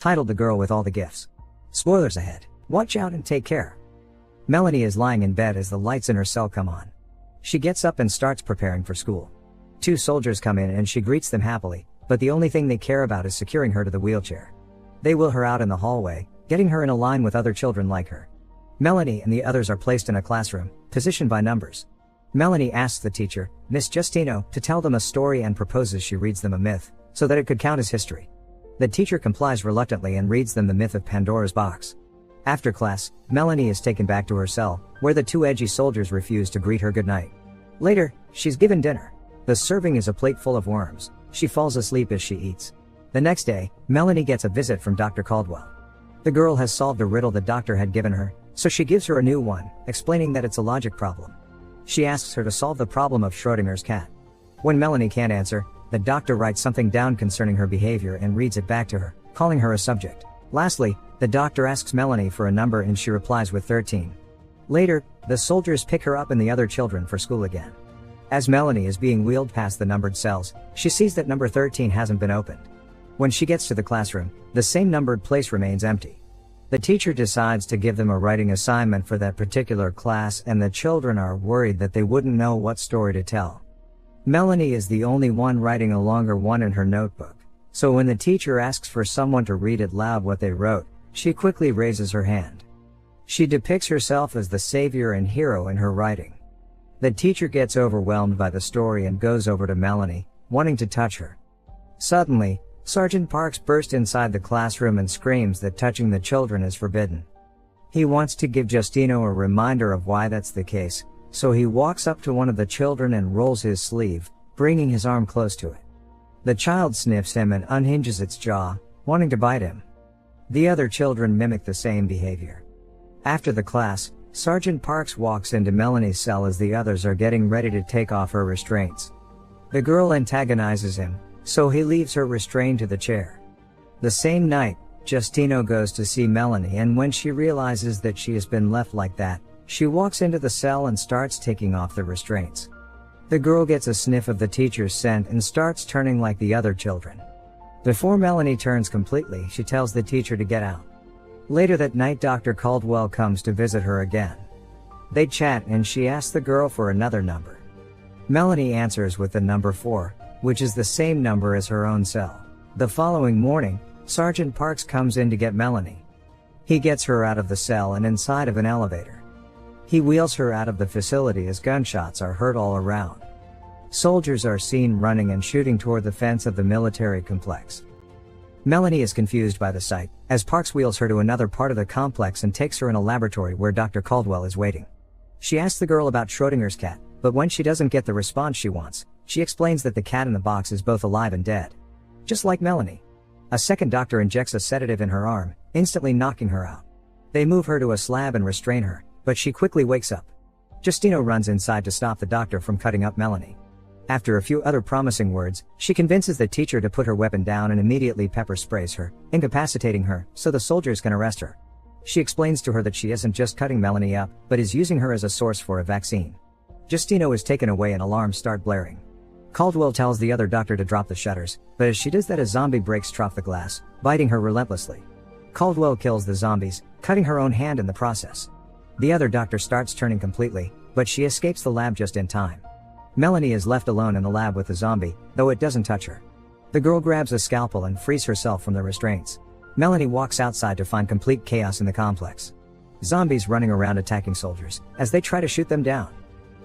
titled The Girl with All the Gifts. Spoilers ahead. Watch out and take care. Melanie is lying in bed as the lights in her cell come on. She gets up and starts preparing for school. 2 soldiers come in and she greets them happily, but the only thing they care about is securing her to the wheelchair. They wheel her out in the hallway, getting her in a line with other children like her. Melanie and the others are placed in a classroom, positioned by numbers. Melanie asks the teacher, Miss Justino, to tell them a story and proposes she reads them a myth, so that it could count as history. The teacher complies reluctantly and reads them the myth of Pandora's box. After class, Melanie is taken back to her cell, where the 2 edgy soldiers refuse to greet her goodnight. Later, she's given dinner. The serving is a plate full of worms. She falls asleep as she eats. The next day, Melanie gets a visit from Dr. Caldwell. The girl has solved a riddle the doctor had given her, so she gives her a new one, explaining that it's a logic problem. She asks her to solve the problem of Schrodinger's cat. When Melanie can't answer, the doctor writes something down concerning her behavior and reads it back to her, calling her a subject. Lastly, the doctor asks Melanie for a number and she replies with 13. Later, the soldiers pick her up and the other children for school again. As Melanie is being wheeled past the numbered cells, she sees that number 13 hasn't been opened. When she gets to the classroom, the same numbered place remains empty. The teacher decides to give them a writing assignment for that particular class and the children are worried that they wouldn't know what story to tell. Melanie is the only one writing a longer one in her notebook, so when the teacher asks for someone to read it loud what they wrote, she quickly raises her hand. She depicts herself as the savior and hero in her writing. The teacher gets overwhelmed by the story and goes over to Melanie, wanting to touch her. Suddenly, Sergeant Parks bursts inside the classroom and screams that touching the children is forbidden. He wants to give Justino a reminder of why that's the case, so he walks up to one of the children and rolls his sleeve, bringing his arm close to it. The child sniffs him and unhinges its jaw, wanting to bite him. The other children mimic the same behavior. After the class, Sergeant Parks walks into Melanie's cell as the others are getting ready to take off her restraints. The girl antagonizes him, so he leaves her restrained to the chair. The same night, Justino goes to see Melanie and when she realizes that she has been left like that, she walks into the cell and starts taking off the restraints. The girl gets a sniff of the teacher's scent and starts turning like the other children. Before Melanie turns completely, she tells the teacher to get out. Later that night, Dr. Caldwell comes to visit her again. They chat and she asks the girl for another number. Melanie answers with the number 4, which is the same number as her own cell. The following morning, Sergeant Parks comes in to get Melanie. He gets her out of the cell and inside of an elevator. He wheels her out of the facility as gunshots are heard all around. Soldiers are seen running and shooting toward the fence of the military complex. Melanie is confused by the sight, as Parks wheels her to another part of the complex and takes her in a laboratory where Dr. Caldwell is waiting. She asks the girl about Schrodinger's cat, but when she doesn't get the response she wants, she explains that the cat in the box is both alive and dead. Just like Melanie. A second doctor injects a sedative in her arm, instantly knocking her out. They move her to a slab and restrain her, but she quickly wakes up. Justino runs inside to stop the doctor from cutting up Melanie. After a few other promising words, she convinces the teacher to put her weapon down and immediately pepper sprays her, incapacitating her, so the soldiers can arrest her. She explains to her that she isn't just cutting Melanie up, but is using her as a source for a vaccine. Justino is taken away and alarms start blaring. Caldwell tells the other doctor to drop the shutters, but as she does that, a zombie breaks through the glass, biting her relentlessly. Caldwell kills the zombies, cutting her own hand in the process. The other doctor starts turning completely, but she escapes the lab just in time. Melanie is left alone in the lab with the zombie, though it doesn't touch her. The girl grabs a scalpel and frees herself from the restraints. Melanie walks outside to find complete chaos in the complex. Zombies running around attacking soldiers, as they try to shoot them down.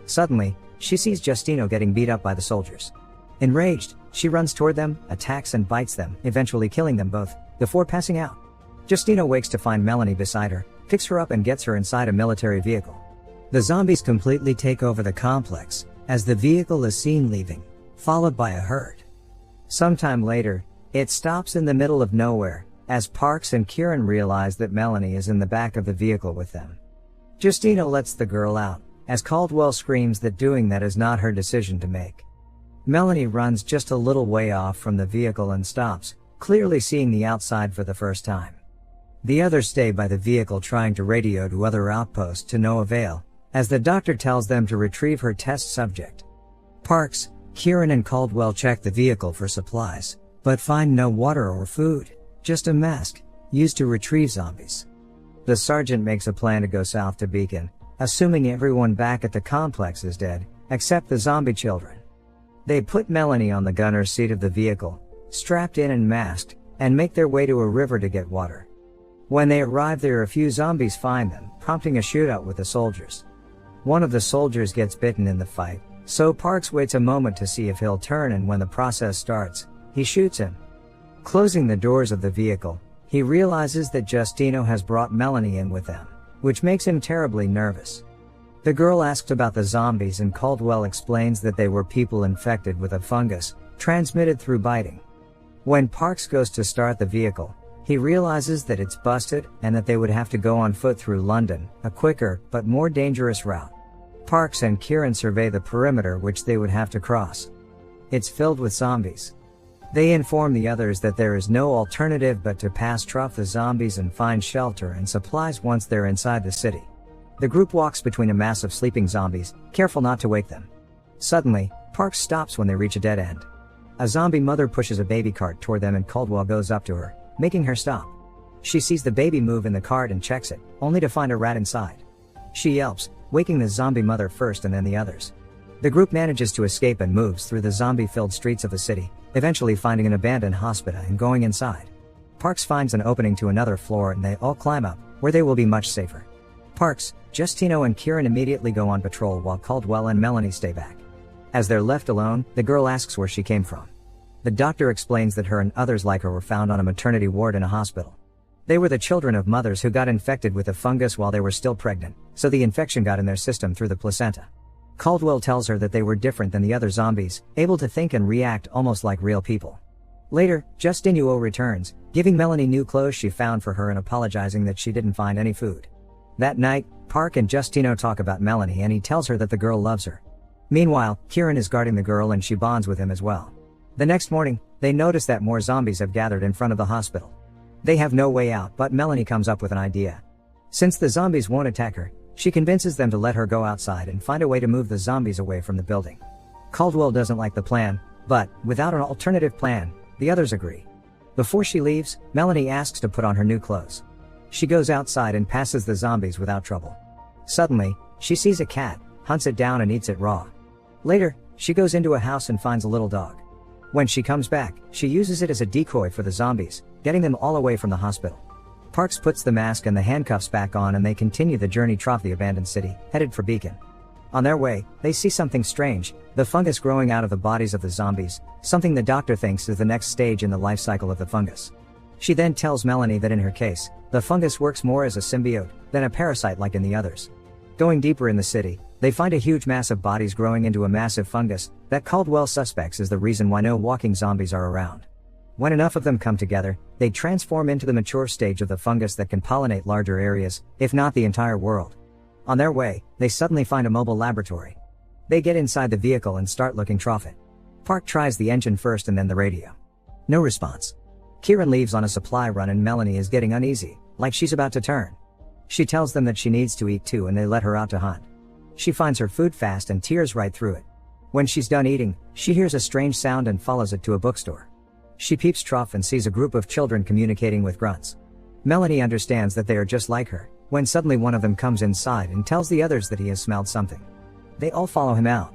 Suddenly, she sees Justino getting beat up by the soldiers. Enraged, she runs toward them, attacks and bites them, eventually killing them both, before passing out. Justino wakes to find Melanie beside her, picks her up and gets her inside a military vehicle. The zombies completely take over the complex, as the vehicle is seen leaving, followed by a herd. Sometime later, it stops in the middle of nowhere, as Parks and Kieran realize that Melanie is in the back of the vehicle with them. Justino lets the girl out, as Caldwell screams that doing that is not her decision to make. Melanie runs just a little way off from the vehicle and stops, clearly seeing the outside for the first time. The others stay by the vehicle trying to radio to other outposts to no avail, as the doctor tells them to retrieve her test subject. Parks, Kieran and Caldwell check the vehicle for supplies, but find no water or food, just a mask, used to retrieve zombies. The sergeant makes a plan to go south to Beacon, assuming everyone back at the complex is dead, except the zombie children. They put Melanie on the gunner's seat of the vehicle, strapped in and masked, and make their way to a river to get water. When they arrive there, a few zombies find them, prompting a shootout with the soldiers. One of the soldiers gets bitten in the fight, so Parks waits a moment to see if he'll turn, and when the process starts, he shoots him. Closing the doors of the vehicle, he realizes that Justino has brought Melanie in with them, which makes him terribly nervous. The girl asks about the zombies and Caldwell explains that they were people infected with a fungus, transmitted through biting. When Parks goes to start the vehicle, he realizes that it's busted and that they would have to go on foot through London, a quicker but more dangerous route. Parks and Kieran survey the perimeter which they would have to cross. It's filled with zombies. They inform the others that there is no alternative but to pass through the zombies and find shelter and supplies once they're inside the city. The group walks between a mass of sleeping zombies, careful not to wake them. Suddenly, Parks stops when they reach a dead end. A zombie mother pushes a baby cart toward them and Caldwell goes up to her, making her stop. She sees the baby move in the cart and checks it, only to find a rat inside. She yelps, waking the zombie mother first and then the others. The group manages to escape and moves through the zombie-filled streets of the city, eventually finding an abandoned hospital and going inside. Parks finds an opening to another floor and they all climb up, where they will be much safer. Parks, Justino and Kieran immediately go on patrol while Caldwell and Melanie stay back. As they're left alone, the girl asks where she came from. The doctor explains that her and others like her were found on a maternity ward in a hospital. They were the children of mothers who got infected with a fungus while they were still pregnant, so the infection got in their system through the placenta. Caldwell tells her that they were different than the other zombies, able to think and react almost like real people. Later, Justino returns, giving Melanie new clothes she found for her and apologizing that she didn't find any food. That night, Park and Justino talk about Melanie and he tells her that the girl loves her. Meanwhile, Kieran is guarding the girl and she bonds with him as well. The next morning, they notice that more zombies have gathered in front of the hospital. They have no way out, but Melanie comes up with an idea. Since the zombies won't attack her, she convinces them to let her go outside and find a way to move the zombies away from the building. Caldwell doesn't like the plan, but, without an alternative plan, the others agree. Before she leaves, Melanie asks to put on her new clothes. She goes outside and passes the zombies without trouble. Suddenly, she sees a cat, hunts it down and eats it raw. Later, she goes into a house and finds a little dog. When she comes back, she uses it as a decoy for the zombies, getting them all away from the hospital. Parks puts the mask and the handcuffs back on and they continue the journey through the abandoned city, headed for Beacon. On their way, they see something strange, the fungus growing out of the bodies of the zombies, something the doctor thinks is the next stage in the life cycle of the fungus. She then tells Melanie that in her case, the fungus works more as a symbiote than a parasite like in the others. Going deeper in the city, they find a huge mass of bodies growing into a massive fungus that Caldwell suspects is the reason why no walking zombies are around. When enough of them come together, they transform into the mature stage of the fungus that can pollinate larger areas, if not the entire world. On their way, they suddenly find a mobile laboratory. They get inside the vehicle and start looking through it. Park tries the engine first and then the radio. No response. Kieran leaves on a supply run and Melanie is getting uneasy, like she's about to turn. She tells them that she needs to eat too and they let her out to hunt. She finds her food fast and tears right through it. When she's done eating, she hears a strange sound and follows it to a bookstore. She peeps through and sees a group of children communicating with grunts. Melanie understands that they are just like her, when suddenly one of them comes inside and tells the others that he has smelled something. They all follow him out.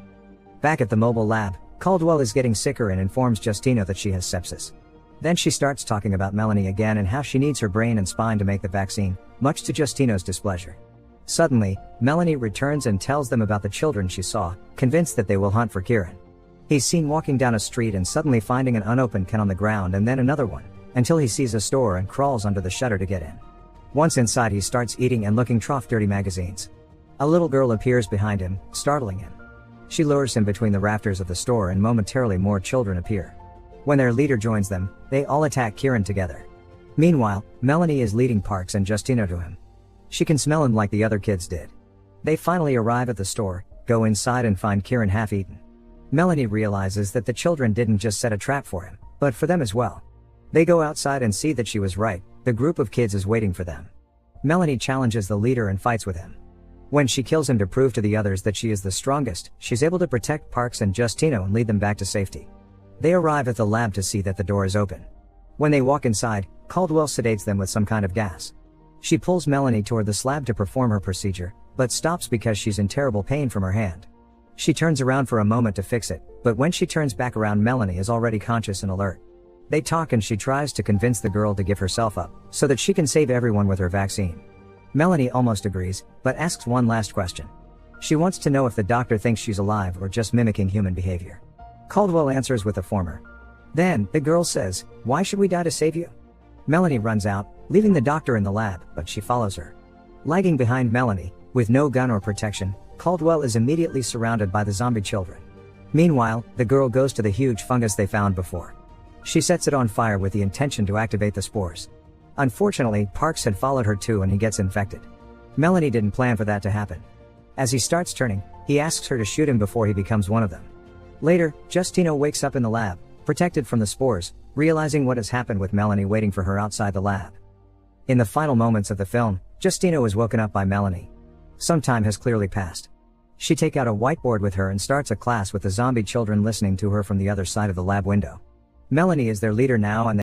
Back at the mobile lab, Caldwell is getting sicker and informs Justino that she has sepsis. Then she starts talking about Melanie again and how she needs her brain and spine to make the vaccine, much to Justino's displeasure. Suddenly, Melanie returns and tells them about the children she saw, convinced that they will hunt for Kieran. He's seen walking down a street and suddenly finding an unopened can on the ground and then another one, until he sees a store and crawls under the shutter to get in. Once inside he starts eating and looking through dirty magazines. A little girl appears behind him, startling him. She lures him between the rafters of the store and momentarily more children appear. When their leader joins them, they all attack Kieran together. Meanwhile, Melanie is leading Parks and Justino to him. She can smell him like the other kids did. They finally arrive at the store, go inside and find Kieran half-eaten. Melanie realizes that the children didn't just set a trap for him, but for them as well. They go outside and see that she was right, the group of kids is waiting for them. Melanie challenges the leader and fights with him. When she kills him to prove to the others that she is the strongest, she's able to protect Parks and Justino and lead them back to safety. They arrive at the lab to see that the door is open. When they walk inside, Caldwell sedates them with some kind of gas. She pulls Melanie toward the slab to perform her procedure, but stops because she's in terrible pain from her hand. She turns around for a moment to fix it, but when she turns back around, Melanie is already conscious and alert. They talk and she tries to convince the girl to give herself up, so that she can save everyone with her vaccine. Melanie almost agrees, but asks one last question. She wants to know if the doctor thinks she's alive or just mimicking human behavior. Caldwell answers with the former. Then, the girl says, "Why should we die to save you?" Melanie runs out, leaving the doctor in the lab, but she follows her. Lagging behind Melanie, with no gun or protection, Caldwell is immediately surrounded by the zombie children. Meanwhile, the girl goes to the huge fungus they found before. She sets it on fire with the intention to activate the spores. Unfortunately, Parks had followed her too and he gets infected. Melanie didn't plan for that to happen. As he starts turning, he asks her to shoot him before he becomes one of them. Later, Justino wakes up in the lab, protected from the spores, realizing what has happened with Melanie waiting for her outside the lab. In the final moments of the film, Justino is woken up by Melanie. Some time has clearly passed. She takes out a whiteboard with her and starts a class with the zombie children listening to her from the other side of the lab window. Melanie is their leader now and